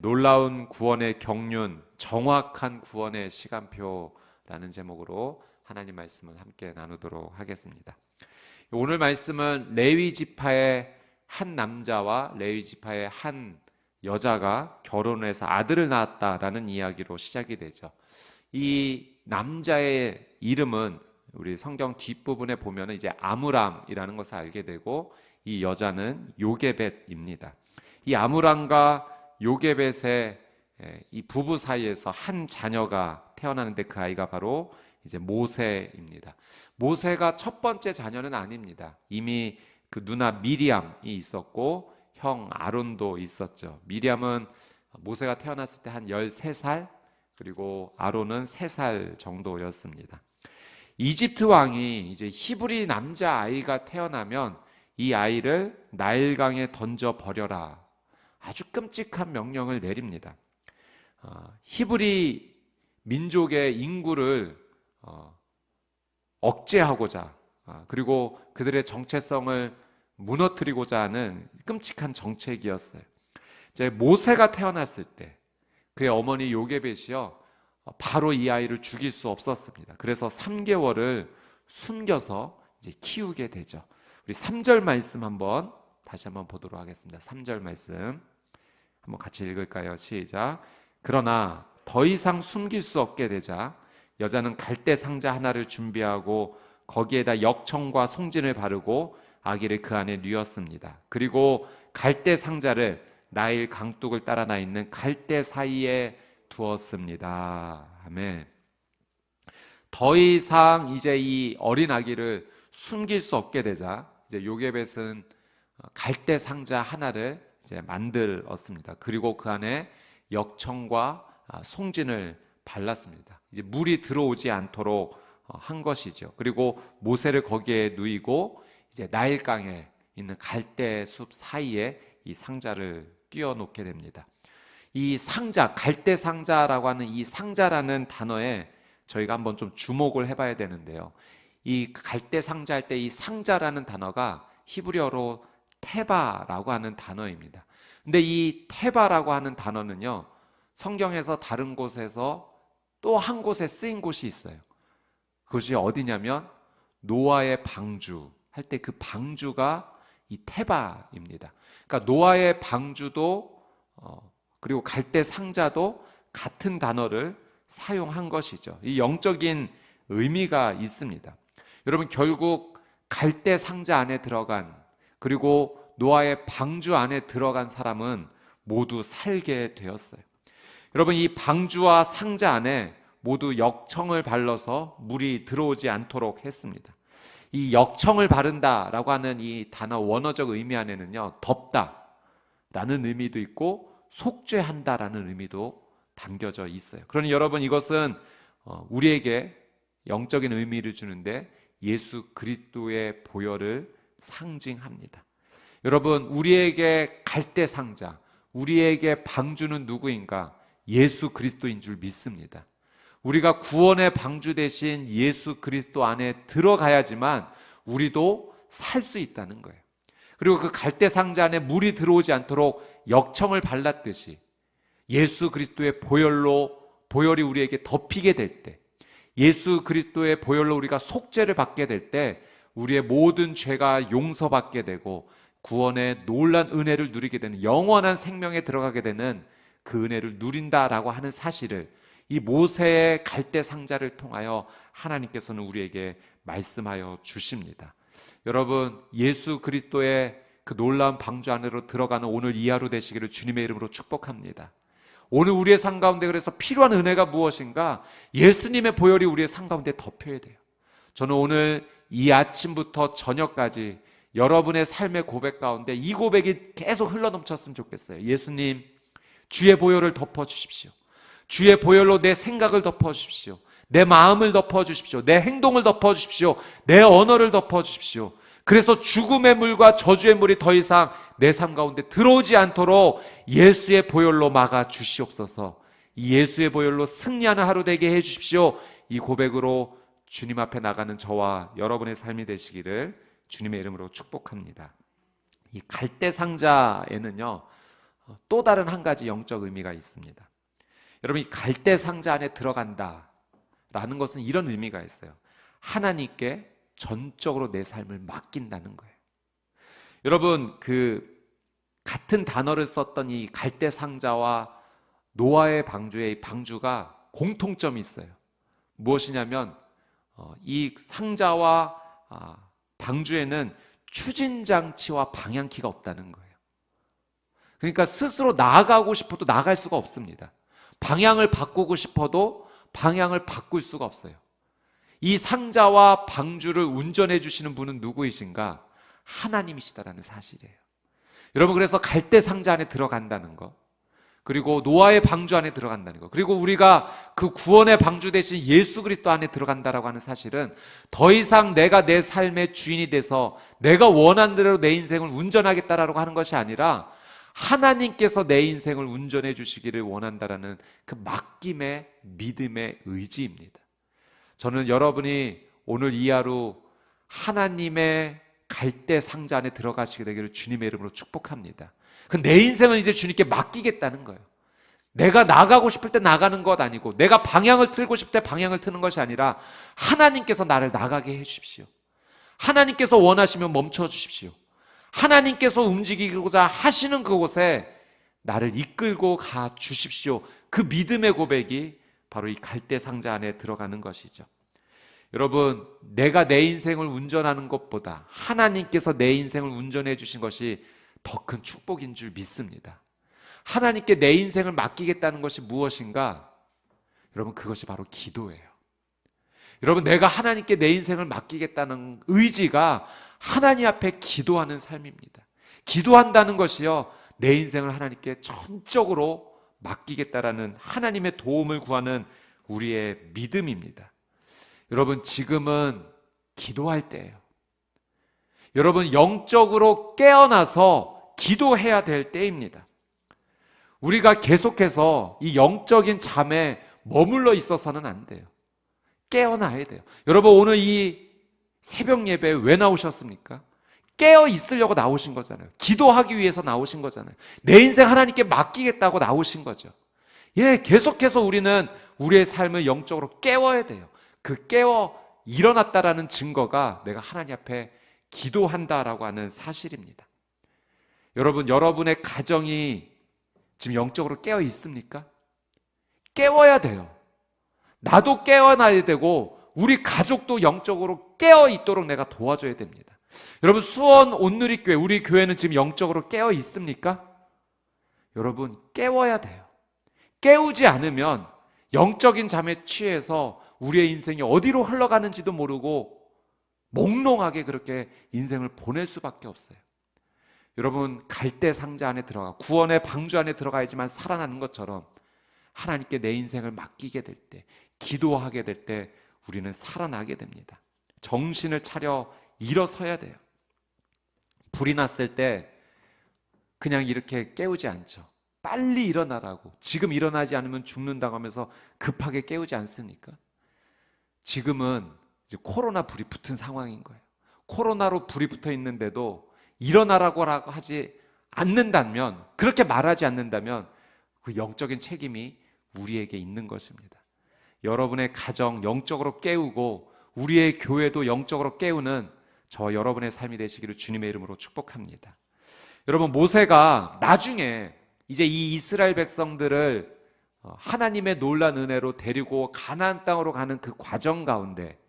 놀라운 구원의 경륜, 정확한 구원의 시간표라는 제목으로 하나님 말씀을 함께 나누도록 하겠습니다. 오늘 말씀은 레위 지파의 한 남자와 레위 지파의 한 여자가 결혼해서 아들을 낳았다라는 이야기로 시작이 되죠. 이 남자의 이름은 우리 성경 뒷부분에 보면 이제 아므람이라는 것을 알게 되고, 이 여자는 요게벳입니다. 이 아므람과 요게벳의 이 부부 사이에서 한 자녀가 태어나는데 그 아이가 바로 이제 모세입니다. 모세가 첫 번째 자녀는 아닙니다. 이미 그 누나 미리암이 있었고 형 아론도 있었죠. 미리암은 모세가 태어났을 때 한 13살, 그리고 아론은 3살 정도였습니다. 이집트 왕이 이제 히브리 남자 아이가 태어나면 이 아이를 나일강에 던져 버려라, 아주 끔찍한 명령을 내립니다. 히브리 민족의 인구를 억제하고자, 그리고 그들의 정체성을 무너뜨리고자 하는 끔찍한 정책이었어요. 이제 모세가 태어났을 때 그의 어머니 요게벳이요, 바로 이 아이를 죽일 수 없었습니다. 그래서 3개월을 숨겨서 이제 키우게 되죠. 우리 3절 말씀 다시 한번 보도록 하겠습니다. 3절 말씀 한번 같이 읽을까요? 시작. 그러나 더 이상 숨길 수 없게 되자 여자는 갈대 상자 하나를 준비하고 거기에다 역청과 송진을 바르고 아기를 그 안에 뉘었습니다. 그리고 갈대 상자를 나일 강둑을 따라 나 있는 갈대 사이에 두었습니다. 아멘. 더 이상 이제 이 어린 아기를 숨길 수 없게 되자 이제 요게벳은 갈대 상자 하나를 이제 만들었습니다. 그리고 그 안에 역청과 송진을 발랐습니다. 이제 물이 들어오지 않도록 한 것이죠. 그리고 모세를 거기에 누이고 이제 나일강에 있는 갈대 숲 사이에 이 상자를 띄워놓게 됩니다. 이 상자, 갈대 상자라고 하는 이 상자라는 단어에 저희가 한번 좀 주목을 해봐야 되는데요. 이 갈대 상자 할 때 이 상자라는 단어가 히브리어로 테바라고 하는 단어입니다. 근데 이 테바라고 하는 단어는요, 성경에서 다른 곳에서 또 한 곳에 쓰인 곳이 있어요. 그것이 어디냐면 노아의 방주 할 때 그 방주가 이 테바입니다. 그러니까 노아의 방주도 그리고 갈대 상자도 같은 단어를 사용한 것이죠. 이 영적인 의미가 있습니다. 여러분, 결국 갈대 상자 안에 들어간, 그리고 노아의 방주 안에 들어간 사람은 모두 살게 되었어요. 여러분, 이 방주와 상자 안에 모두 역청을 발라서 물이 들어오지 않도록 했습니다. 이 역청을 바른다라고 하는 이 단어 원어적 의미 안에는요, 덮다라는 의미도 있고 속죄한다라는 의미도 담겨져 있어요. 그러니 여러분, 이것은 우리에게 영적인 의미를 주는데 예수 그리스도의 보혈을 상징합니다. 여러분, 우리에게 갈대 상자, 우리에게 방주는 누구인가? 예수 그리스도인 줄 믿습니다. 우리가 구원의 방주 대신 예수 그리스도 안에 들어가야지만 우리도 살 수 있다는 거예요. 그리고 그 갈대 상자 안에 물이 들어오지 않도록 역청을 발랐듯이 예수 그리스도의 보혈이 우리에게 덮이게 될 때, 예수 그리스도의 보혈로 우리가 속죄를 받게 될 때 우리의 모든 죄가 용서받게 되고 구원의 놀란 은혜를 누리게 되는, 영원한 생명에 들어가게 되는 그 은혜를 누린다라고 하는 사실을 이 모세의 갈대 상자를 통하여 하나님께서는 우리에게 말씀하여 주십니다. 여러분, 예수 그리스도의 그 놀라운 방주 안으로 들어가는 오늘 이 하루 되시기를 주님의 이름으로 축복합니다. 오늘 우리의 삶 가운데 그래서 필요한 은혜가 무엇인가? 예수님의 보혈이 우리의 삶 가운데 덮여야 돼요. 저는 오늘 이 아침부터 저녁까지 여러분의 삶의 고백 가운데 이 고백이 계속 흘러넘쳤으면 좋겠어요. 예수님, 주의 보혈을 덮어주십시오. 주의 보혈로 내 생각을 덮어주십시오. 내 마음을 덮어주십시오. 내 행동을 덮어주십시오. 내 언어를 덮어주십시오. 그래서 죽음의 물과 저주의 물이 더 이상 내 삶 가운데 들어오지 않도록 예수의 보혈로 막아 주시옵소서. 이 예수의 보혈로 승리하는 하루 되게 해 주십시오. 이 고백으로 주님 앞에 나가는 저와 여러분의 삶이 되시기를 주님의 이름으로 축복합니다. 이 갈대 상자에는요, 또 다른 한 가지 영적 의미가 있습니다. 여러분, 이 갈대 상자 안에 들어간다라는 것은 이런 의미가 있어요. 하나님께 전적으로 내 삶을 맡긴다는 거예요. 여러분, 같은 단어를 썼던 이 갈대 상자와 노아의 방주의 방주가 공통점이 있어요. 무엇이냐면 이 상자와 방주에는 추진장치와 방향키가 없다는 거예요. 그러니까 스스로 나아가고 싶어도 나아갈 수가 없습니다. 방향을 바꾸고 싶어도 방향을 바꿀 수가 없어요. 이 상자와 방주를 운전해 주시는 분은 누구이신가? 하나님이시다라는 사실이에요. 여러분, 그래서 갈대 상자 안에 들어간다는 거, 그리고 노아의 방주 안에 들어간다는 거, 그리고 우리가 그 구원의 방주 대신 예수 그리스도 안에 들어간다라고 하는 사실은 더 이상 내가 내 삶의 주인이 돼서 내가 원하는 대로 내 인생을 운전하겠다라고 하는 것이 아니라 하나님께서 내 인생을 운전해 주시기를 원한다라는 그 맡김의 믿음의 의지입니다. 저는 여러분이 오늘 이 하루 하나님의 갈대 상자 안에 들어가시게 되기를 주님의 이름으로 축복합니다. 내 인생을 이제 주님께 맡기겠다는 거예요. 내가 나가고 싶을 때 나가는 것 아니고, 내가 방향을 틀고 싶을 때 방향을 트는 것이 아니라 하나님께서 나를 나가게 해 주십시오. 하나님께서 원하시면 멈춰 주십시오. 하나님께서 움직이고자 하시는 그곳에 나를 이끌고 가 주십시오. 그 믿음의 고백이 바로 이 갈대 상자 안에 들어가는 것이죠. 여러분, 내가 내 인생을 운전하는 것보다 하나님께서 내 인생을 운전해 주신 것이 더 큰 축복인 줄 믿습니다. 하나님께 내 인생을 맡기겠다는 것이 무엇인가? 여러분, 그것이 바로 기도예요. 여러분, 내가 하나님께 내 인생을 맡기겠다는 의지가 하나님 앞에 기도하는 삶입니다. 기도한다는 것이요, 내 인생을 하나님께 전적으로 맡기겠다라는 하나님의 도움을 구하는 우리의 믿음입니다. 여러분, 지금은 기도할 때예요. 여러분, 영적으로 깨어나서 기도해야 될 때입니다. 우리가 계속해서 이 영적인 잠에 머물러 있어서는 안 돼요. 깨어나야 돼요. 여러분, 오늘 이 새벽 예배에 왜 나오셨습니까? 깨어 있으려고 나오신 거잖아요. 기도하기 위해서 나오신 거잖아요. 내 인생 하나님께 맡기겠다고 나오신 거죠. 계속해서 우리는 우리의 삶을 영적으로 깨워야 돼요. 그 깨워 일어났다라는 증거가 내가 하나님 앞에 기도한다라고 하는 사실입니다. 여러분, 여러분의 가정이 지금 영적으로 깨어 있습니까? 깨워야 돼요. 나도 깨어나야 되고 우리 가족도 영적으로 깨어 있도록 내가 도와줘야 됩니다. 여러분, 수원 온누리교회, 우리 교회는 지금 영적으로 깨어 있습니까? 여러분, 깨워야 돼요. 깨우지 않으면 영적인 잠에 취해서 우리의 인생이 어디로 흘러가는지도 모르고 몽롱하게 그렇게 인생을 보낼 수밖에 없어요. 여러분, 갈대 상자 안에 들어가, 구원의 방주 안에 들어가야지만 살아나는 것처럼 하나님께 내 인생을 맡기게 될 때, 기도하게 될 때 우리는 살아나게 됩니다. 정신을 차려 일어서야 돼요. 불이 났을 때 그냥 이렇게 깨우지 않죠. 빨리 일어나라고, 지금 일어나지 않으면 죽는다고 하면서 급하게 깨우지 않습니까? 지금은 이제 코로나 불이 붙은 상황인 거예요. 코로나로 불이 붙어 있는데도 일어나라고 하지 않는다면, 그렇게 말하지 않는다면 그 영적인 책임이 우리에게 있는 것입니다. 여러분의 가정 영적으로 깨우고 우리의 교회도 영적으로 깨우는 저와 여러분의 삶이 되시기를 주님의 이름으로 축복합니다. 여러분, 모세가 나중에 이제 이 이스라엘 백성들을 하나님의 놀란 은혜로 데리고 가나안 땅으로 가는 그 과정 가운데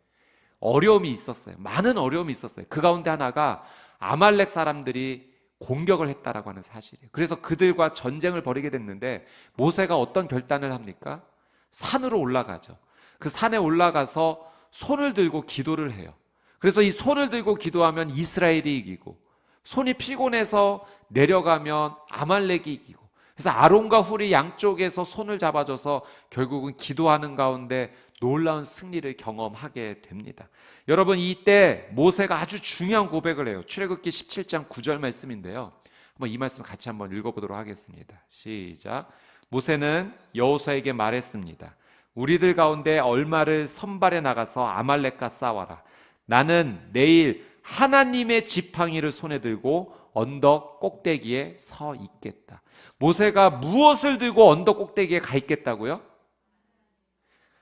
어려움이 있었어요. 많은 어려움이 있었어요. 그 가운데 하나가 아말렉 사람들이 공격을 했다라고 하는 사실이에요. 그래서 그들과 전쟁을 벌이게 됐는데 모세가 어떤 결단을 합니까? 산으로 올라가죠. 그 산에 올라가서 손을 들고 기도를 해요. 그래서 이 손을 들고 기도하면 이스라엘이 이기고, 손이 피곤해서 내려가면 아말렉이 이기고, 그래서 아론과 훌이 양쪽에서 손을 잡아줘서 결국은 기도하는 가운데 놀라운 승리를 경험하게 됩니다. 여러분, 이때 모세가 아주 중요한 고백을 해요. 출애굽기 17장 9절 말씀인데요. 한번 이 말씀 같이 한번 읽어보도록 하겠습니다. 시작. 모세는 여호수아에게 말했습니다. 우리들 가운데 얼마를 선발해 나가서 아말렉과 싸워라. 나는 내일 하나님의 지팡이를 손에 들고 언덕 꼭대기에 서 있겠다. 모세가 무엇을 들고 언덕 꼭대기에 가 있겠다고요?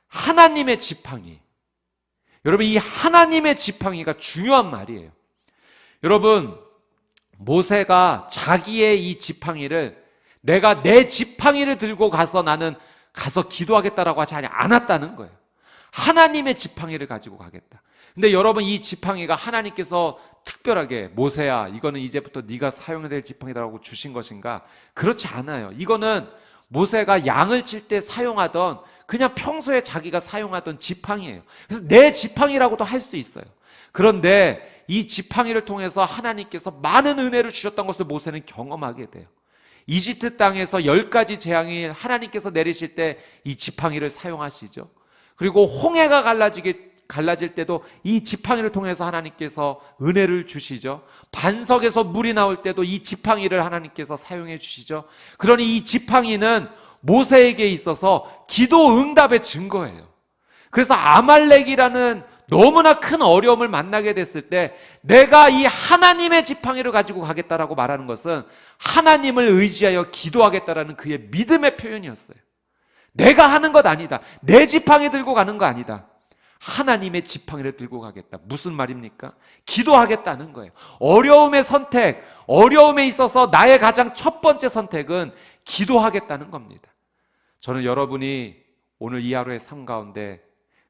하나님의 지팡이. 여러분, 이 하나님의 지팡이가 중요한 말이에요. 여러분, 모세가 자기의 이 지팡이를, 내가 내 지팡이를 들고 가서 나는 가서 기도하겠다라고 하지 않았다는 거예요. 하나님의 지팡이를 가지고 가겠다. 근데 여러분, 이 지팡이가 하나님께서 특별하게 모세야, 이거는 이제부터 네가 사용해야 될 지팡이라고 주신 것인가? 그렇지 않아요. 이거는 모세가 양을 칠 때 사용하던, 그냥 평소에 자기가 사용하던 지팡이에요. 그래서 내 지팡이라고도 할 수 있어요. 그런데 이 지팡이를 통해서 하나님께서 많은 은혜를 주셨던 것을 모세는 경험하게 돼요. 이집트 땅에서 10가지 재앙이 하나님께서 내리실 때 이 지팡이를 사용하시죠. 그리고 홍해가 갈라질 때도 이 지팡이를 통해서 하나님께서 은혜를 주시죠. 반석에서 물이 나올 때도 이 지팡이를 하나님께서 사용해 주시죠. 그러니 이 지팡이는 모세에게 있어서 기도 응답의 증거예요. 그래서 아말렉이라는 너무나 큰 어려움을 만나게 됐을 때 내가 이 하나님의 지팡이를 가지고 가겠다라고 말하는 것은 하나님을 의지하여 기도하겠다라는 그의 믿음의 표현이었어요. 내가 하는 것 아니다. 내 지팡이 들고 가는 거 아니다. 하나님의 지팡이를 들고 가겠다. 무슨 말입니까? 기도하겠다는 거예요. 어려움의 선택, 어려움에 있어서 나의 가장 첫 번째 선택은 기도하겠다는 겁니다. 저는 여러분이 오늘 이 하루의 삶 가운데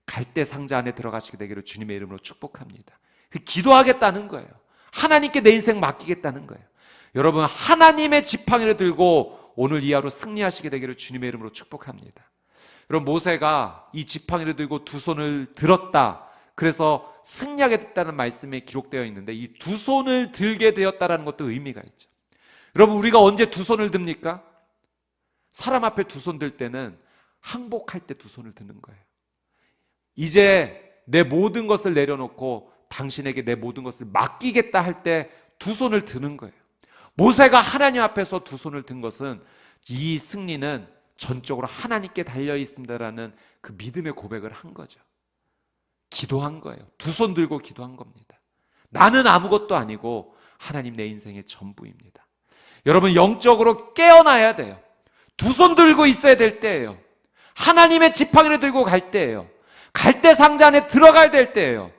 갈대 상자 안에 들어가시게 되기를 주님의 이름으로 축복합니다. 기도하겠다는 거예요. 하나님께 내 인생 맡기겠다는 거예요. 여러분, 하나님의 지팡이를 들고 오늘 이 하루 승리하시게 되기를 주님의 이름으로 축복합니다. 여러분, 모세가 이 지팡이를 들고 두 손을 들었다. 그래서 승리하게 됐다는 말씀에 기록되어 있는데 이 두 손을 들게 되었다는 것도 의미가 있죠. 여러분, 우리가 언제 두 손을 듭니까? 사람 앞에 두 손 들 때는 항복할 때 두 손을 드는 거예요. 이제 내 모든 것을 내려놓고 당신에게 내 모든 것을 맡기겠다 할 때 두 손을 드는 거예요. 모세가 하나님 앞에서 두 손을 든 것은 이 승리는 전적으로 하나님께 달려 있습니다라는 그 믿음의 고백을 한 거죠. 기도한 거예요. 두 손 들고 기도한 겁니다. 나는 아무것도 아니고 하나님 내 인생의 전부입니다. 여러분, 영적으로 깨어나야 돼요. 두 손 들고 있어야 될 때예요. 하나님의 지팡이를 들고 갈 때예요. 갈대 상자 안에 들어갈 때예요.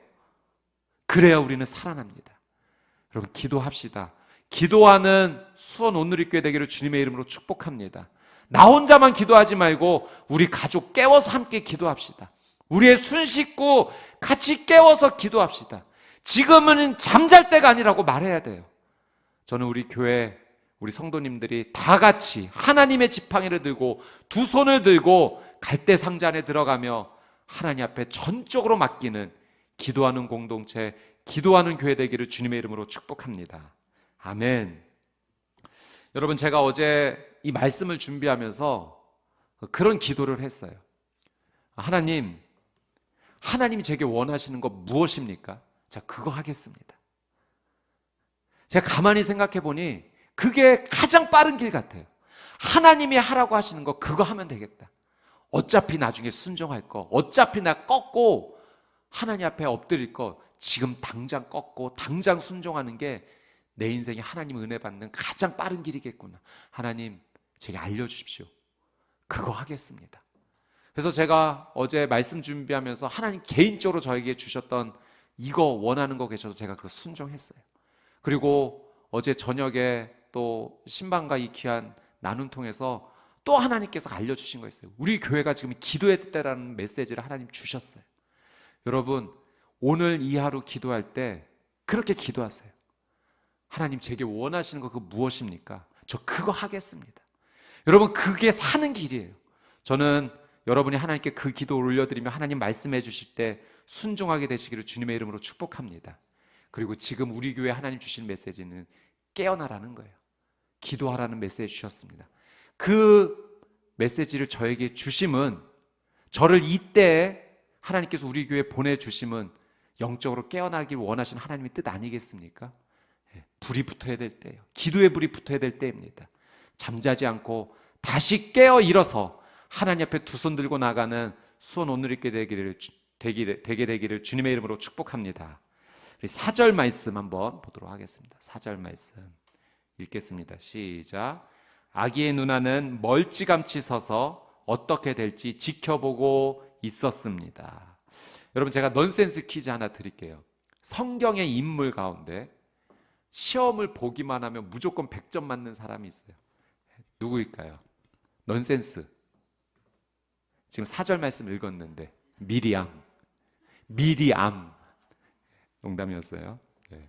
그래야 우리는 살아납니다. 여러분, 기도합시다. 기도하는 수원 온누리교회 되기를 주님의 이름으로 축복합니다. 나 혼자만 기도하지 말고 우리 가족 깨워서 함께 기도합시다. 우리의 순식구 같이 깨워서 기도합시다. 지금은 잠잘 때가 아니라고 말해야 돼요. 저는 우리 교회, 우리 성도님들이 다 같이 하나님의 지팡이를 들고 두 손을 들고 갈대 상자 안에 들어가며 하나님 앞에 전적으로 맡기는 기도하는 공동체, 기도하는 교회 되기를 주님의 이름으로 축복합니다. 아멘. 여러분, 제가 어제 이 말씀을 준비하면서 그런 기도를 했어요. 하나님이 제게 원하시는 것 무엇입니까? 자, 그거 하겠습니다. 제가 가만히 생각해 보니 그게 가장 빠른 길 같아요. 하나님이 하라고 하시는 거 그거 하면 되겠다. 어차피 나중에 순종할 거, 어차피 나 꺾고 하나님 앞에 엎드릴 거 지금 당장 꺾고 당장 순종하는 게 내 인생에 하나님 은혜 받는 가장 빠른 길이겠구나. 하나님, 제게 알려주십시오. 그거 하겠습니다. 그래서 제가 어제 말씀 준비하면서 하나님 개인적으로 저에게 주셨던 이거 원하는 거 계셔서 제가 그거 순종했어요. 그리고 어제 저녁에 또 신방과 이 귀한 나눔 통해서 또 하나님께서 알려주신 거 있어요. 우리 교회가 지금 기도해야 된다는 메시지를 하나님 주셨어요. 여러분, 오늘 이 하루 기도할 때 그렇게 기도하세요. 하나님, 제게 원하시는 거 그거 무엇입니까? 저 그거 하겠습니다. 여러분, 그게 사는 길이에요. 저는 여러분이 하나님께 그 기도를 올려드리면 하나님 말씀해 주실 때 순종하게 되시기를 주님의 이름으로 축복합니다. 그리고 지금 우리 교회 하나님 주신 메시지는 깨어나라는 거예요. 기도하라는 메시지 주셨습니다. 그 메시지를 저에게 주심은, 저를 이때 하나님께서 우리 교회에 보내주심은 영적으로 깨어나길 원하시는 하나님의 뜻 아니겠습니까? 불이 붙어야 될 때예요. 기도의 불이 붙어야 될 때입니다. 잠자지 않고 다시 깨어 일어서 하나님 앞에 두 손 들고 나가는 수원 온누리교회 되게 되기를 주님의 이름으로 축복합니다. 4절 말씀 한번 보도록 하겠습니다. 4절 말씀. 읽겠습니다. 시작. 아기의 누나는 멀찌감치 서서 어떻게 될지 지켜보고 있었습니다. 여러분, 제가 넌센스 퀴즈 하나 드릴게요. 성경의 인물 가운데 시험을 보기만 하면 무조건 100점 맞는 사람이 있어요. 누구일까요? 넌센스. 지금 4절 말씀 읽었는데 미리암. 농담이었어요. 네.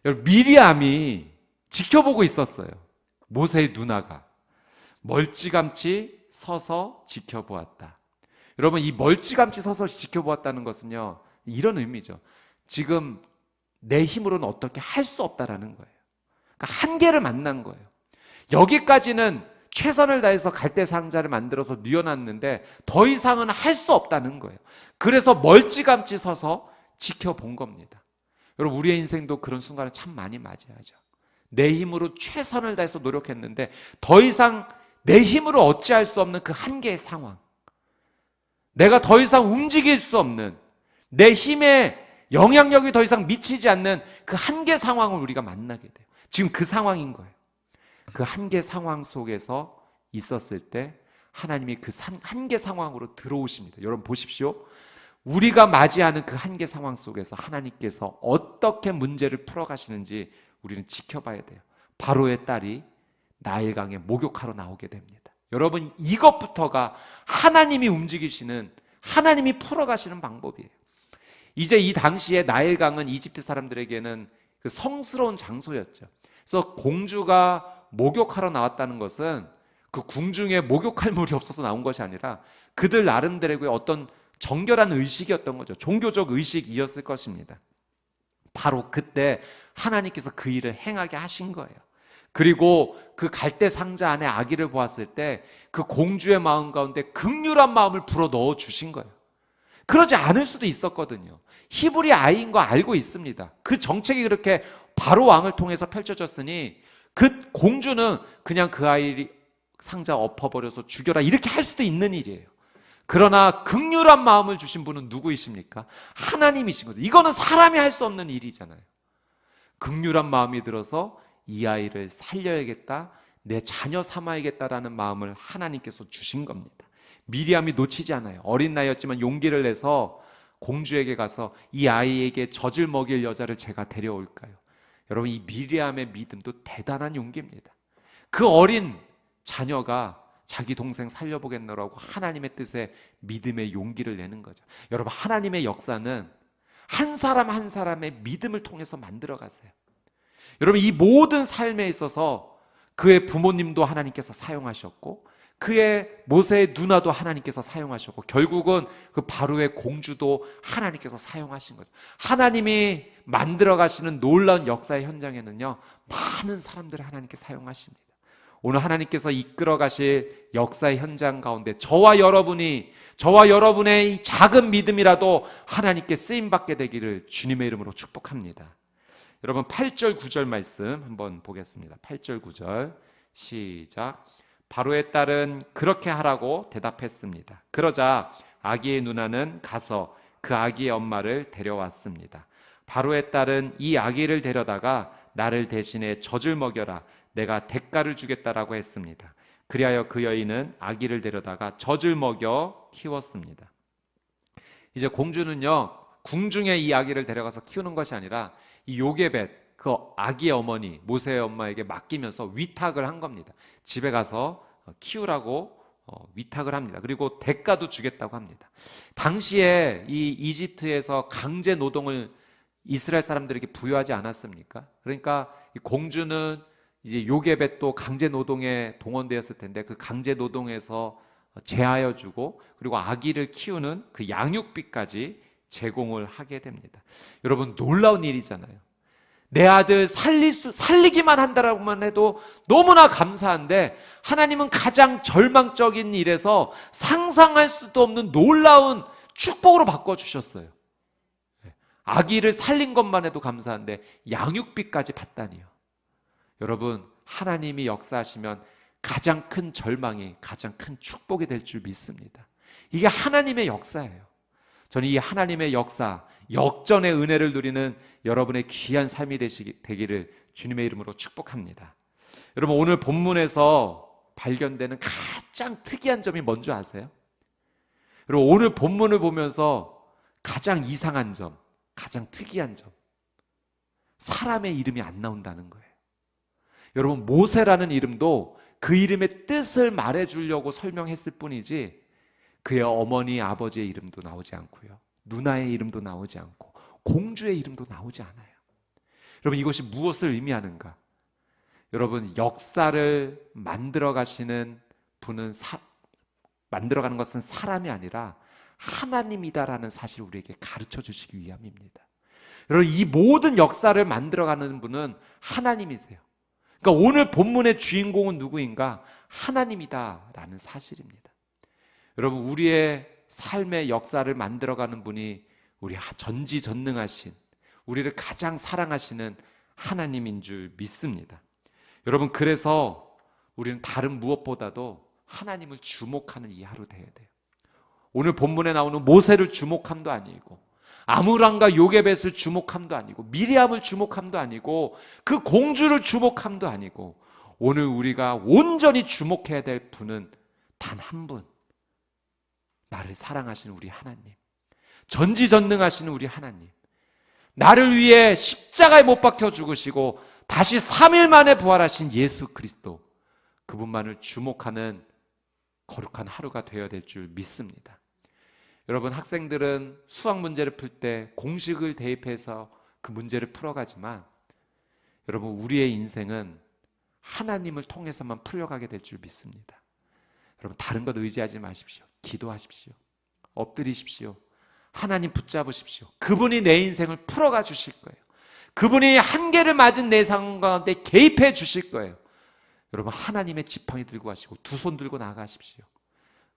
여러분, 미리암이 지켜보고 있었어요. 모세의 누나가 멀찌감치 서서 지켜보았다. 여러분, 이 멀찌감치 서서 지켜보았다는 것은요, 이런 의미죠. 지금 내 힘으로는 어떻게 할 수 없다라는 거예요. 그러니까 한계를 만난 거예요. 여기까지는 최선을 다해서 갈대 상자를 만들어서 뉘어놨는데 더 이상은 할 수 없다는 거예요. 그래서 멀찌감치 서서 지켜본 겁니다. 여러분, 우리의 인생도 그런 순간을 참 많이 맞이하죠. 내 힘으로 최선을 다해서 노력했는데 더 이상 내 힘으로 어찌할 수 없는 그 한계의 상황, 내가 더 이상 움직일 수 없는, 내 힘에 영향력이 더 이상 미치지 않는 그 한계 상황을 우리가 만나게 돼요. 지금 그 상황인 거예요. 그 한계 상황 속에서 있었을 때 하나님이 그 한계 상황으로 들어오십니다. 여러분 보십시오. 우리가 맞이하는 그 한계 상황 속에서 하나님께서 어떻게 문제를 풀어가시는지 우리는 지켜봐야 돼요. 바로의 딸이 나일강에 목욕하러 나오게 됩니다. 여러분, 이것부터가 하나님이 움직이시는, 하나님이 풀어가시는 방법이에요. 이제 이 당시에 나일강은 이집트 사람들에게는 그 성스러운 장소였죠. 그래서 공주가 목욕하러 나왔다는 것은 그 궁중에 목욕할 물이 없어서 나온 것이 아니라 그들 나름대로의 어떤 정결한 의식이었던 거죠. 종교적 의식이었을 것입니다. 바로 그때 하나님께서 그 일을 행하게 하신 거예요. 그리고 그 갈대 상자 안에 아기를 보았을 때 그 공주의 마음 가운데 긍휼한 마음을 불어 넣어 주신 거예요. 그러지 않을 수도 있었거든요. 히브리 아이인 거 알고 있습니다. 그 정책이 그렇게 바로 왕을 통해서 펼쳐졌으니 그 공주는 그냥 그 아이 상자 엎어버려서 죽여라 이렇게 할 수도 있는 일이에요. 그러나 긍휼한 마음을 주신 분은 누구이십니까? 하나님이신 거죠. 이거는 사람이 할 수 없는 일이잖아요. 긍휼한 마음이 들어서 이 아이를 살려야겠다, 내 자녀 삼아야겠다라는 마음을 하나님께서 주신 겁니다. 미리암이 놓치지 않아요. 어린 나이였지만 용기를 내서 공주에게 가서 이 아이에게 젖을 먹일 여자를 제가 데려올까요? 여러분, 이 미리암의 믿음도 대단한 용기입니다. 그 어린 자녀가 자기 동생 살려보겠노라고 하나님의 뜻에 믿음의 용기를 내는 거죠. 여러분, 하나님의 역사는 한 사람 한 사람의 믿음을 통해서 만들어 가세요. 여러분, 이 모든 삶에 있어서 그의 부모님도 하나님께서 사용하셨고 그의 모세의 누나도 하나님께서 사용하셨고 결국은 그 바로의 공주도 하나님께서 사용하신 거죠. 하나님이 만들어 가시는 놀라운 역사의 현장에는요, 많은 사람들을 하나님께 사용하십니다. 오늘 하나님께서 이끌어 가실 역사의 현장 가운데 저와 여러분의 이 작은 믿음이라도 하나님께 쓰임받게 되기를 주님의 이름으로 축복합니다. 여러분, 8절 9절 말씀 한번 보겠습니다. 8절 9절 시작. 바로의 딸은 그렇게 하라고 대답했습니다. 그러자 아기의 누나는 가서 그 아기의 엄마를 데려왔습니다. 바로의 딸은 이 아기를 데려다가 나를 대신해 젖을 먹여라, 내가 대가를 주겠다라고 했습니다. 그리하여 그 여인은 아기를 데려다가 젖을 먹여 키웠습니다. 이제 공주는요, 궁중에 이 아기를 데려가서 키우는 것이 아니라 이 요게벳, 그 아기의 어머니 모세의 엄마에게 맡기면서 위탁을 한 겁니다. 집에 가서 키우라고 위탁을 합니다. 그리고 대가도 주겠다고 합니다. 당시에 이 이집트에서 강제 노동을 이스라엘 사람들에게 부여하지 않았습니까? 그러니까 이 공주는 이제 요게벳도 강제 노동에 동원되었을 텐데 그 강제 노동에서 제하여 주고 그리고 아기를 키우는 그 양육비까지 제공을 하게 됩니다. 여러분, 놀라운 일이잖아요. 내 아들 살리기만 한다라고만 해도 너무나 감사한데 하나님은 가장 절망적인 일에서 상상할 수도 없는 놀라운 축복으로 바꿔주셨어요. 아기를 살린 것만 해도 감사한데 양육비까지 받다니요. 여러분, 하나님이 역사하시면 가장 큰 절망이 가장 큰 축복이 될 줄 믿습니다. 이게 하나님의 역사예요. 저는 이 하나님의 역사, 역전의 은혜를 누리는 여러분의 귀한 삶이 되기를 주님의 이름으로 축복합니다. 여러분, 오늘 본문에서 발견되는 가장 특이한 점이 뭔지 아세요? 여러분, 오늘 본문을 보면서 가장 이상한 점, 가장 특이한 점, 사람의 이름이 안 나온다는 거예요. 여러분, 모세라는 이름도 그 이름의 뜻을 말해주려고 설명했을 뿐이지 그의 어머니, 아버지의 이름도 나오지 않고요, 누나의 이름도 나오지 않고 공주의 이름도 나오지 않아요. 여러분, 이것이 무엇을 의미하는가? 여러분, 역사를 만들어 가시는 분은 만들어가는 것은 사람이 아니라 하나님이다라는 사실을 우리에게 가르쳐 주시기 위함입니다. 여러분, 이 모든 역사를 만들어가는 분은 하나님이세요. 그러니까 오늘 본문의 주인공은 누구인가? 하나님이다라는 사실입니다. 여러분, 우리의 삶의 역사를 만들어가는 분이 우리 전지전능하신, 우리를 가장 사랑하시는 하나님인 줄 믿습니다. 여러분, 그래서 우리는 다른 무엇보다도 하나님을 주목하는 이 하루 되어야 돼요. 오늘 본문에 나오는 모세를 주목함도 아니고, 아므람과 요게벳을 주목함도 아니고, 미리암을 주목함도 아니고, 그 공주를 주목함도 아니고, 오늘 우리가 온전히 주목해야 될 분은 단 한 분, 나를 사랑하시는 우리 하나님, 전지전능하시는 우리 하나님, 나를 위해 십자가에 못 박혀 죽으시고 다시 3일 만에 부활하신 예수 그리스도, 그분만을 주목하는 거룩한 하루가 되어야 될 줄 믿습니다. 여러분, 학생들은 수학 문제를 풀 때 공식을 대입해서 그 문제를 풀어가지만, 여러분, 우리의 인생은 하나님을 통해서만 풀려가게 될 줄 믿습니다. 여러분, 다른 것 의지하지 마십시오. 기도하십시오. 엎드리십시오. 하나님 붙잡으십시오. 그분이 내 인생을 풀어가 주실 거예요. 그분이 한계를 맞은 내 상황 가운데 개입해 주실 거예요. 여러분, 하나님의 지팡이 들고 가시고 두 손 들고 나가십시오.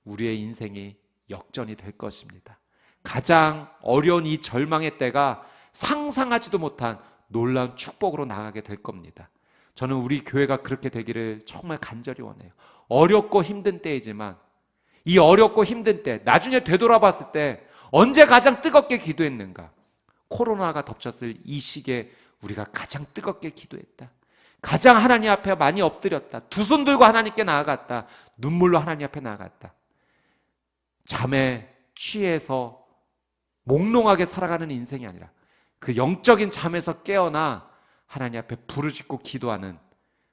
우리의 인생이 역전이 될 것입니다. 가장 어려운 이 절망의 때가 상상하지도 못한 놀라운 축복으로 나가게 될 겁니다. 저는 우리 교회가 그렇게 되기를 정말 간절히 원해요. 어렵고 힘든 때이지만 이 어렵고 힘든 때, 나중에 되돌아봤을 때 언제 가장 뜨겁게 기도했는가? 코로나가 덮쳤을 이 시기에 우리가 가장 뜨겁게 기도했다. 가장 하나님 앞에 많이 엎드렸다. 두 손 들고 하나님께 나아갔다. 눈물로 하나님 앞에 나아갔다. 잠에 취해서 몽롱하게 살아가는 인생이 아니라 그 영적인 잠에서 깨어나 하나님 앞에 부르짖고 기도하는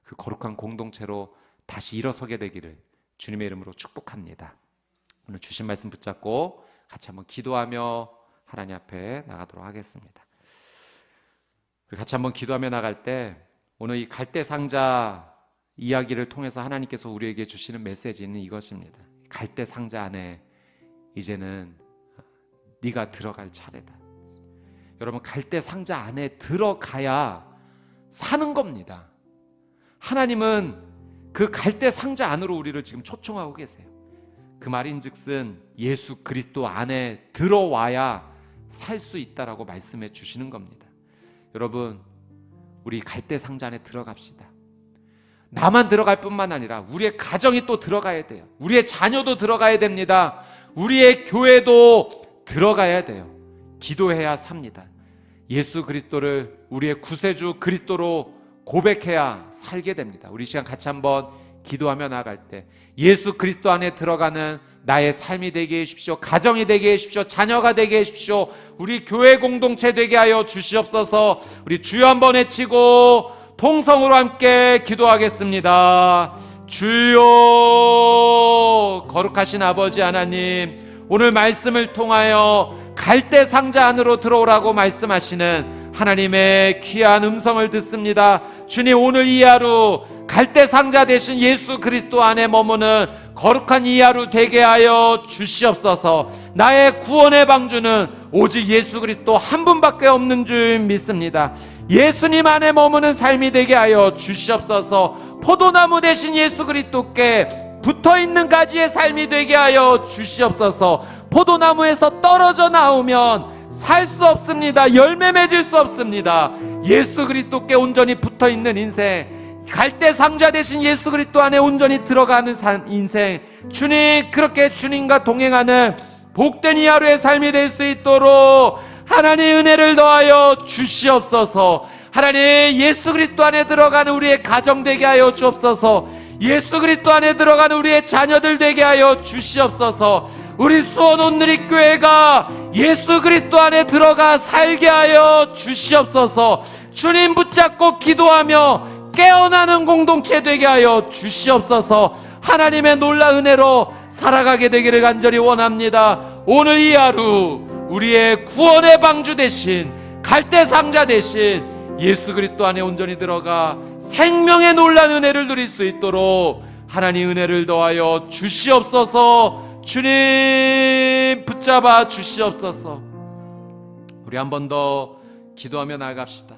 그 거룩한 공동체로 다시 일어서게 되기를 주님의 이름으로 축복합니다. 오늘 주신 말씀 붙잡고 같이 한번 기도하며 하나님 앞에 나가도록 하겠습니다. 우리 같이 한번 기도하며 나갈 때, 오늘 이 갈대 상자 이야기를 통해서 하나님께서 우리에게 주시는 메시지는 이것입니다. 갈대 상자 안에 이제는 네가 들어갈 차례다. 여러분, 갈대 상자 안에 들어가야 사는 겁니다. 하나님은 그 갈대 상자 안으로 우리를 지금 초청하고 계세요. 그 말인즉슨 예수 그리스도 안에 들어와야 살 수 있다라고 말씀해 주시는 겁니다. 여러분, 우리 갈대 상자 안에 들어갑시다. 나만 들어갈 뿐만 아니라 우리의 가정이 또 들어가야 돼요. 우리의 자녀도 들어가야 됩니다. 우리의 교회도 들어가야 돼요. 기도해야 삽니다. 예수 그리스도를 우리의 구세주 그리스도로 고백해야 살게 됩니다. 우리 시간 같이 한번 기도하며 나갈 때, 예수 그리스도 안에 들어가는 나의 삶이 되게 해주십시오. 가정이 되게 해주십시오. 자녀가 되게 해주십시오. 우리 교회 공동체 되게 하여 주시옵소서. 우리 주여 한번 외치고 통성으로 함께 기도하겠습니다. 주여, 거룩하신 아버지 하나님, 오늘 말씀을 통하여 갈대 상자 안으로 들어오라고 말씀하시는 하나님의 귀한 음성을 듣습니다. 주님, 오늘 이 하루 갈대 상자 대신 예수 그리스도 안에 머무는 거룩한 이 하루 되게 하여 주시옵소서. 나의 구원의 방주는 오직 예수 그리스도 한 분밖에 없는 줄 믿습니다. 예수님 안에 머무는 삶이 되게 하여 주시옵소서. 포도나무 대신 예수 그리스도께 붙어있는 가지의 삶이 되게 하여 주시옵소서. 포도나무에서 떨어져 나오면 살 수 없습니다. 열매 맺을 수 없습니다. 예수 그리스도께 온전히 붙어있는 인생, 갈대 상자 대신 예수 그리스도 안에 온전히 들어가는 인생, 주님, 그렇게 주님과 동행하는 복된 이 하루의 삶이 될 수 있도록 하나님의 은혜를 더하여 주시옵소서. 하나님, 예수 그리스도 안에 들어가는 우리의 가정 되게 하여 주옵소서. 예수 그리스도 안에 들어가는 우리의 자녀들 되게 하여 주시옵소서. 우리 수원 온누리교회가 예수 그리스도 안에 들어가 살게 하여 주시옵소서. 주님 붙잡고 기도하며 깨어나는 공동체 되게 하여 주시옵소서. 하나님의 놀라운 은혜로 살아가게 되기를 간절히 원합니다. 오늘 이 하루 우리의 구원의 방주 대신, 갈대 상자 대신 예수 그리스도 안에 온전히 들어가 생명의 놀라운 은혜를 누릴 수 있도록 하나님 은혜를 더하여 주시옵소서. 주님 붙잡아 주시옵소서. 우리 한 번 더 기도하며 나아갑시다.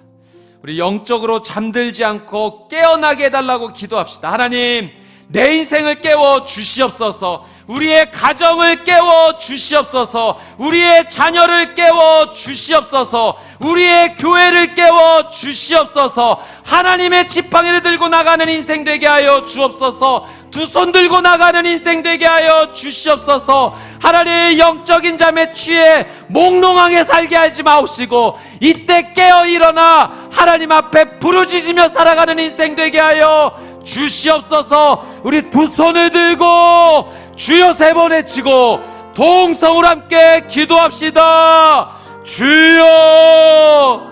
우리 영적으로 잠들지 않고 깨어나게 해달라고 기도합시다. 하나님, 내 인생을 깨워 주시옵소서. 우리의 가정을 깨워 주시옵소서. 우리의 자녀를 깨워 주시옵소서. 우리의 교회를 깨워 주시옵소서. 하나님의 지팡이를 들고 나가는 인생 되게 하여 주옵소서. 두 손 들고 나가는 인생 되게 하여 주시옵소서. 하나님, 영적인 잠에 취해 몽롱하게 살게 하지 마옵시고 이때 깨어 일어나 하나님 앞에 부르짖으며 살아가는 인생 되게 하여 주시옵소서. 우리 두 손을 들고 주여 세 번 외치고 동성으로 함께 기도합시다. 주여,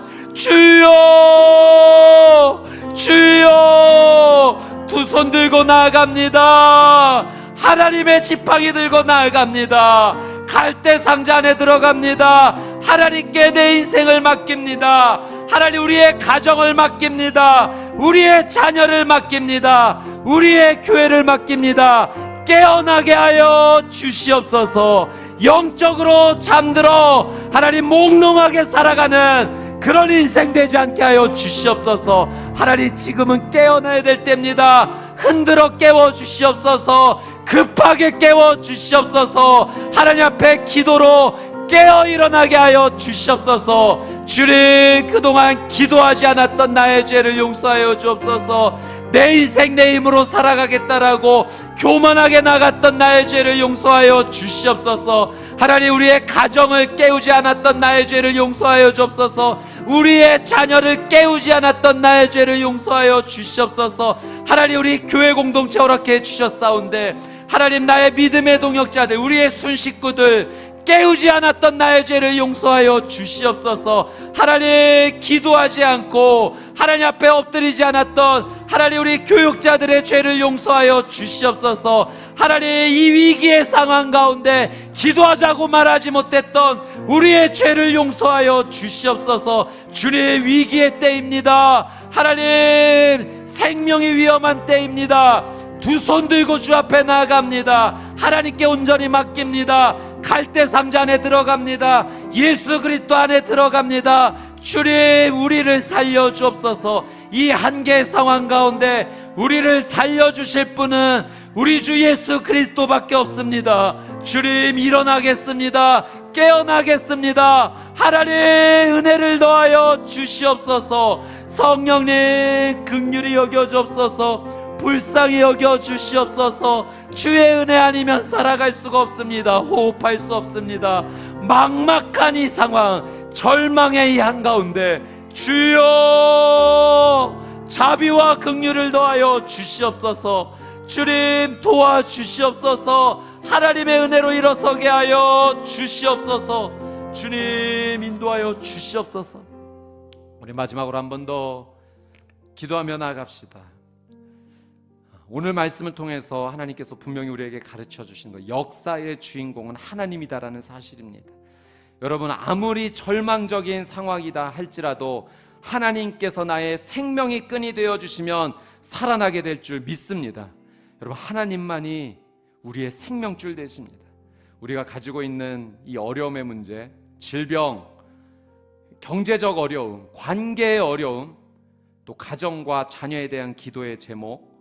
주여, 주여. 두 손 들고 나아갑니다. 하나님의 지팡이 들고 나아갑니다. 갈대 상자 안에 들어갑니다. 하나님께 내 인생을 맡깁니다. 하나님, 우리의 가정을 맡깁니다. 우리의 자녀를 맡깁니다. 우리의 교회를 맡깁니다. 깨어나게 하여 주시옵소서. 영적으로 잠들어 하나님 몽롱하게 살아가는 그런 인생 되지 않게 하여 주시옵소서. 하나님, 지금은 깨어나야 될 때입니다. 흔들어 깨워 주시옵소서. 급하게 깨워 주시옵소서. 하나님 앞에 기도로 깨어 일어나게 하여 주시옵소서. 주님, 그동안 기도하지 않았던 나의 죄를 용서하여 주옵소서. 내 인생 내 힘으로 살아가겠다라고 교만하게 나갔던 나의 죄를 용서하여 주시옵소서. 하나님, 우리의 가정을 깨우지 않았던 나의 죄를 용서하여 주옵소서. 우리의 자녀를 깨우지 않았던 나의 죄를 용서하여 주시옵소서. 하나님, 우리 교회 공동체 허락해 주셨사온데 하나님, 나의 믿음의 동역자들, 우리의 순식구들 깨우지 않았던 나의 죄를 용서하여 주시옵소서. 하나님, 기도하지 않고 하나님 앞에 엎드리지 않았던 하나님 우리 교육자들의 죄를 용서하여 주시옵소서. 하나님, 이 위기의 상황 가운데 기도하자고 말하지 못했던 우리의 죄를 용서하여 주시옵소서. 주님, 위기의 때입니다. 하나님, 생명이 위험한 때입니다. 두 손 들고 주 앞에 나아갑니다. 하나님께 온전히 맡깁니다. 갈대 상자 안에 들어갑니다. 예수 그리스도 안에 들어갑니다. 주님, 우리를 살려주옵소서. 이 한계의 상황 가운데 우리를 살려주실 분은 우리 주 예수 그리스도밖에 없습니다. 주님, 일어나겠습니다. 깨어나겠습니다. 하나님, 은혜를 더하여 주시옵소서. 성령님, 긍휼히 여겨주옵소서. 불쌍히 여겨 주시옵소서. 주의 은혜 아니면 살아갈 수가 없습니다. 호흡할 수 없습니다. 막막한 이 상황, 절망의 이 한가운데 주여, 자비와 긍휼을 더하여 주시옵소서. 주님, 도와주시옵소서. 하나님의 은혜로 일어서게 하여 주시옵소서. 주님, 인도하여 주시옵소서. 우리 마지막으로 한 번 더 기도하며 나아갑시다. 오늘 말씀을 통해서 하나님께서 분명히 우리에게 가르쳐 주신 것, 역사의 주인공은 하나님이다라는 사실입니다. 여러분, 아무리 절망적인 상황이다 할지라도 하나님께서 나의 생명의 끈이 되어 주시면 살아나게 될 줄 믿습니다. 여러분, 하나님만이 우리의 생명줄 되십니다. 우리가 가지고 있는 이 어려움의 문제, 질병, 경제적 어려움, 관계의 어려움, 또 가정과 자녀에 대한 기도의 제목,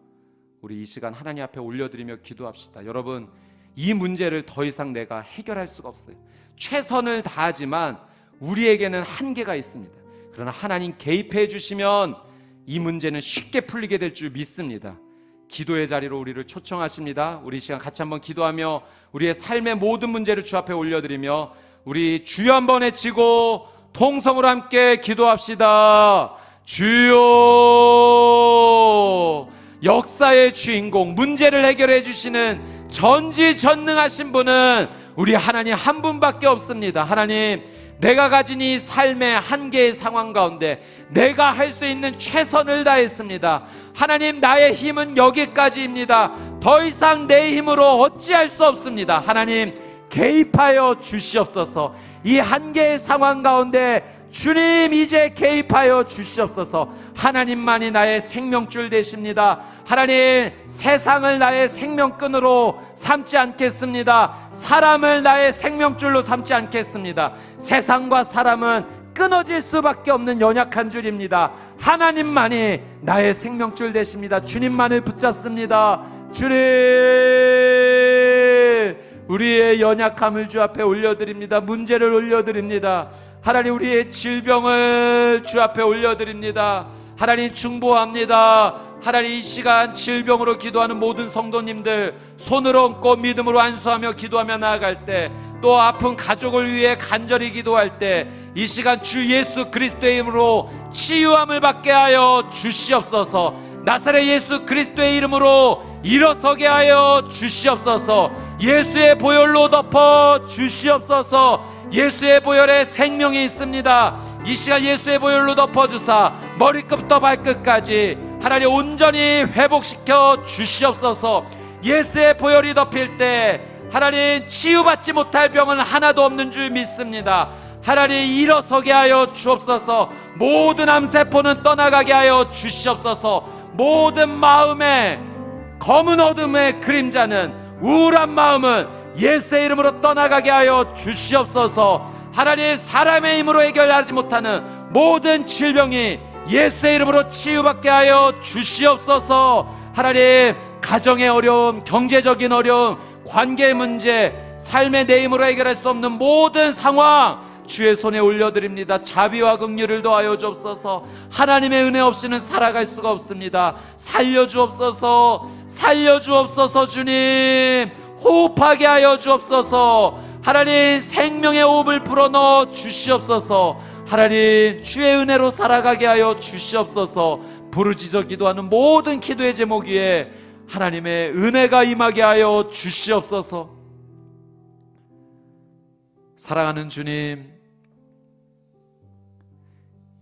우리 이 시간 하나님 앞에 올려드리며 기도합시다. 여러분, 이 문제를 더 이상 내가 해결할 수가 없어요. 최선을 다하지만 우리에게는 한계가 있습니다. 그러나 하나님 개입해 주시면 이 문제는 쉽게 풀리게 될 줄 믿습니다. 기도의 자리로 우리를 초청하십니다. 우리 이 시간 같이 한번 기도하며 우리의 삶의 모든 문제를 주 앞에 올려드리며 우리 주여 한번 외치고 통성으로 함께 기도합시다. 주여. 역사의 주인공, 문제를 해결해 주시는 전지전능하신 분은 우리 하나님 한 분밖에 없습니다. 하나님, 내가 가진 이 삶의 한계의 상황 가운데 내가 할 수 있는 최선을 다했습니다. 하나님, 나의 힘은 여기까지입니다. 더 이상 내 힘으로 어찌할 수 없습니다. 하나님, 개입하여 주시옵소서. 이 한계의 상황 가운데 주님, 이제 개입하여 주시옵소서. 하나님만이 나의 생명줄 되십니다. 하나님, 세상을 나의 생명끈으로 삼지 않겠습니다. 사람을 나의 생명줄로 삼지 않겠습니다. 세상과 사람은 끊어질 수밖에 없는 연약한 줄입니다. 하나님만이 나의 생명줄 되십니다. 주님만을 붙잡습니다. 주님, 우리의 연약함을 주 앞에 올려드립니다. 문제를 올려드립니다. 하나님, 우리의 질병을 주 앞에 올려드립니다. 하나님, 중보합니다. 하나님, 이 시간 질병으로 기도하는 모든 성도님들 손을 얹고 믿음으로 안수하며 기도하며 나아갈 때, 또 아픈 가족을 위해 간절히 기도할 때 이 시간 주 예수 그리스도의 이름으로 치유함을 받게 하여 주시옵소서. 나사렛 예수 그리스도의 이름으로 일어서게 하여 주시옵소서. 예수의 보혈로 덮어 주시옵소서. 예수의 보혈에 생명이 있습니다. 이 시간 예수의 보혈로 덮어주사 머리끝부터 발끝까지 하나님 온전히 회복시켜 주시옵소서. 예수의 보혈이 덮일 때 하나님, 치유받지 못할 병은 하나도 없는 줄 믿습니다. 하나님, 일어서게 하여 주옵소서. 모든 암세포는 떠나가게 하여 주시옵소서. 모든 마음의 검은 어둠의 그림자는, 우울한 마음은 예수의 이름으로 떠나가게 하여 주시옵소서. 하나님, 사람의 힘으로 해결하지 못하는 모든 질병이 예수의 이름으로 치유받게 하여 주시옵소서. 하나님, 가정의 어려움, 경제적인 어려움, 관계 문제, 삶의 내 힘으로 해결할 수 없는 모든 상황 주의 손에 올려드립니다. 자비와 긍휼을 더하여 주옵소서. 하나님의 은혜 없이는 살아갈 수가 없습니다. 살려주옵소서. 살려주옵소서. 주님, 호흡하게 하여 주옵소서. 하나님, 생명의 호흡을 불어넣어 주시옵소서. 하나님, 주의 은혜로 살아가게 하여 주시옵소서. 부르짖어 기도하는 모든 기도의 제목 위에 하나님의 은혜가 임하게 하여 주시옵소서. 사랑하는 주님,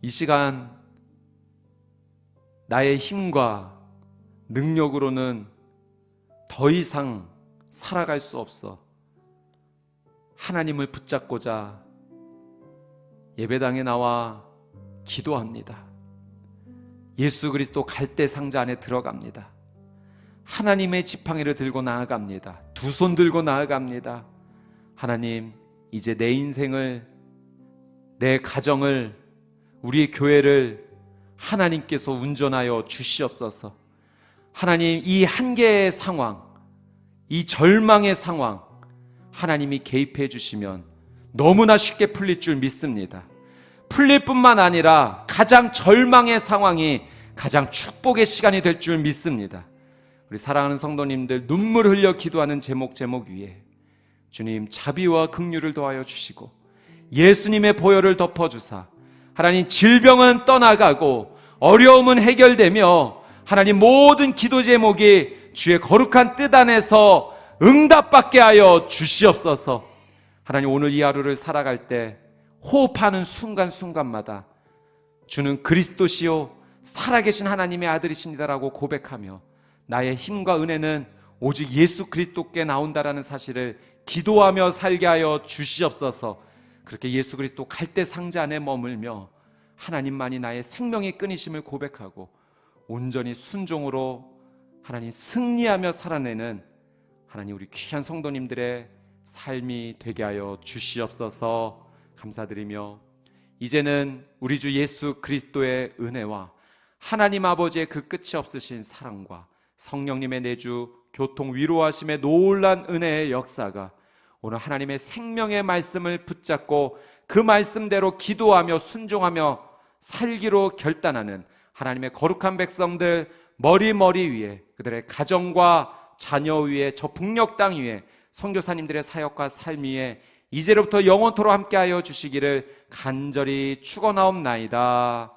이 시간 나의 힘과 능력으로는 더 이상 살아갈 수 없어 하나님을 붙잡고자 예배당에 나와 기도합니다. 예수 그리스도 갈대 상자 안에 들어갑니다. 하나님의 지팡이를 들고 나아갑니다. 두 손 들고 나아갑니다. 하나님, 이제 내 인생을, 내 가정을, 우리의 교회를 하나님께서 운전하여 주시옵소서. 하나님, 이 한계의 상황, 이 절망의 상황 하나님이 개입해 주시면 너무나 쉽게 풀릴 줄 믿습니다. 풀릴 뿐만 아니라 가장 절망의 상황이 가장 축복의 시간이 될 줄 믿습니다. 우리 사랑하는 성도님들, 눈물 흘려 기도하는 제목 위에 주님, 자비와 긍휼을 더하여 주시고 예수님의 보혈을 덮어주사 하나님, 질병은 떠나가고 어려움은 해결되며 하나님, 모든 기도 제목이 주의 거룩한 뜻 안에서 응답받게 하여 주시옵소서. 하나님, 오늘 이 하루를 살아갈 때 호흡하는 순간순간마다 주는 그리스도시요 살아계신 하나님의 아들이십니다라고 고백하며 나의 힘과 은혜는 오직 예수 그리스도께 나온다라는 사실을 기도하며 살게 하여 주시옵소서. 그렇게 예수 그리스도 갈대 상자 안에 머물며 하나님만이 나의 생명의 끊이심을 고백하고 온전히 순종으로 하나님 승리하며 살아내는 하나님, 우리 귀한 성도님들의 삶이 되게 하여 주시옵소서. 감사드리며 이제는 우리 주 예수 그리스도의 은혜와 하나님 아버지의 그 끝이 없으신 사랑과 성령님의 내주 교통 위로하심의 놀란 은혜의 역사가 오늘 하나님의 생명의 말씀을 붙잡고 그 말씀대로 기도하며 순종하며 살기로 결단하는 하나님의 거룩한 백성들 머리 위에, 그들의 가정과 자녀 위에, 저 북녘 땅 위에, 선교사님들의 사역과 삶 위에 이제로부터 영원토록 함께하여 주시기를 간절히 축원하옵나이다.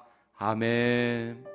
아멘.